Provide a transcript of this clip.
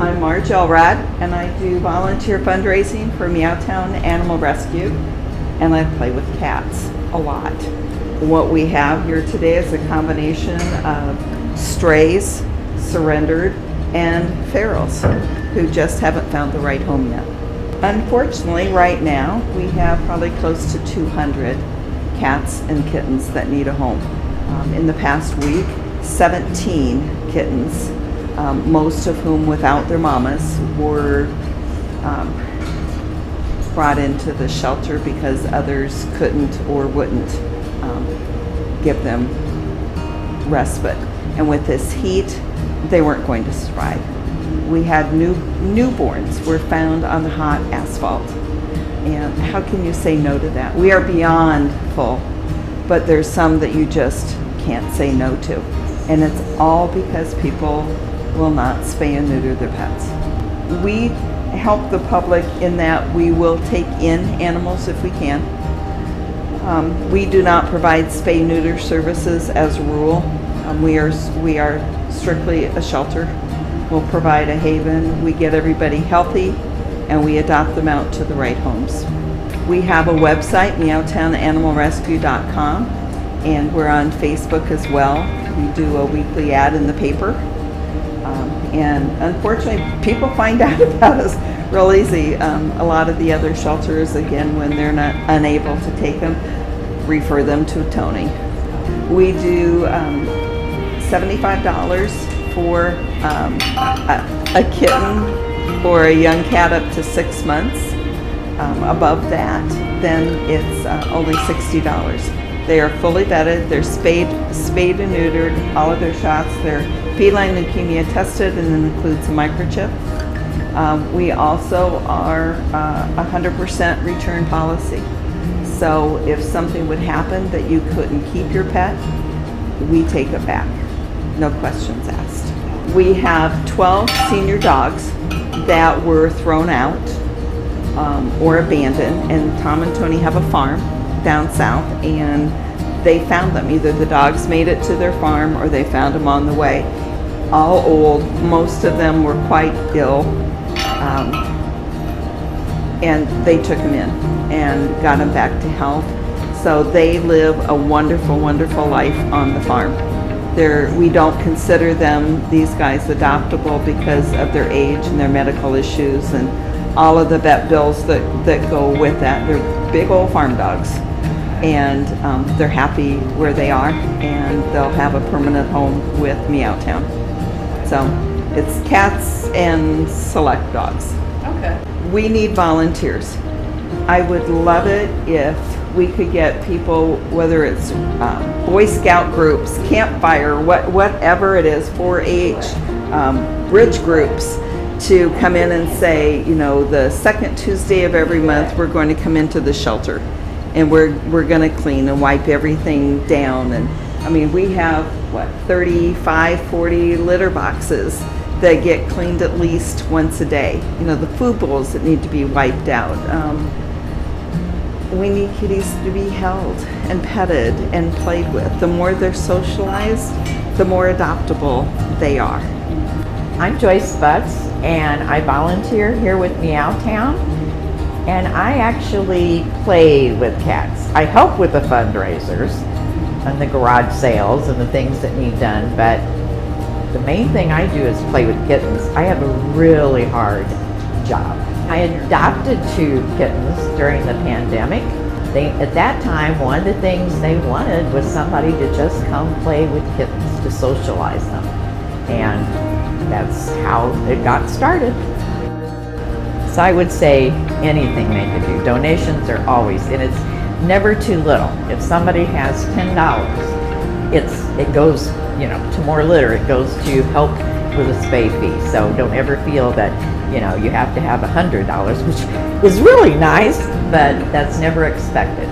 I'm Marge Elrod, and I do volunteer fundraising for Meow Town Animal Rescue, and I play with cats a lot. What we have here today is a combination of strays, surrendered, and ferals who just haven't found the right home yet. Unfortunately, right now, we have probably close to 200 cats and kittens that need a home. In the past week, 17 kittens, most of whom without their mamas, were brought into the shelter because others couldn't or wouldn't give them respite. And with this heat, they weren't going to survive. We had newborns were found on the hot asphalt. And how can you say no to that? We are beyond full, but there's some that you just can't say no to. And it's all because people will not spay and neuter their pets. We help the public in that we will take in animals if we can. We do not provide spay-neuter services as a rule. We are strictly a shelter. We'll provide a haven. We get everybody healthy, and we adopt them out to the right homes. We have a website, meowtownanimalrescue.com, and we're on Facebook as well. We do a weekly ad in the paper. And unfortunately, people find out about us real easy. A lot of the other shelters, again, when they're not unable to take them, refer them to Tony. We do $75 for a kitten or a young cat up to 6 months. Above that, then it's only $60. They are fully vetted, they're spayed and neutered, all of their shots, they're feline leukemia tested, and then includes a microchip. We also are 100% return policy. So if something would happen that you couldn't keep your pet, we take it back, no questions asked. We have 12 senior dogs that were thrown out or abandoned, and Tom and Tony have a farm down south, and they found them. Either the dogs made it to their farm or they found them on the way. All old, most of them were quite ill, and they took them in and got them back to health. So they live a wonderful, wonderful life on the farm. We don't consider them, these guys, adoptable because of their age and their medical issues and all of the vet bills that go with that. They're big old farm dogs, and they're happy where they are, and they'll have a permanent home with Meow Town. So it's cats and select dogs. Okay. We need volunteers. I would love it if we could get people, whether it's Boy Scout groups, campfire, whatever it is, 4-H, bridge groups, to come in and say, you know, the second Tuesday of every month, we're going to come into the shelter, and we're going to clean and wipe everything down. And I mean, we have 35, 40 litter boxes that get cleaned at least once a day. You know, the food bowls that need to be wiped out. We need kitties to be held and petted and played with. The more they're socialized, the more adoptable they are. I'm Joyce Butts, and I volunteer here with Meow Town, and I actually play with cats. I help with the fundraisers and the garage sales and the things that need done, but the main thing I do is play with kittens. I have a really hard job. I adopted 2 kittens during the pandemic. At that time, one of the things they wanted was somebody to just come play with kittens, to socialize them. And that's how it got started. So I would say anything they could do. Donations are always, and it's never too little. If somebody has $10, it goes, you know, to more litter. It goes to help with a spay fee. So don't ever feel that, you know, you have to have $100, which is really nice, but that's never expected.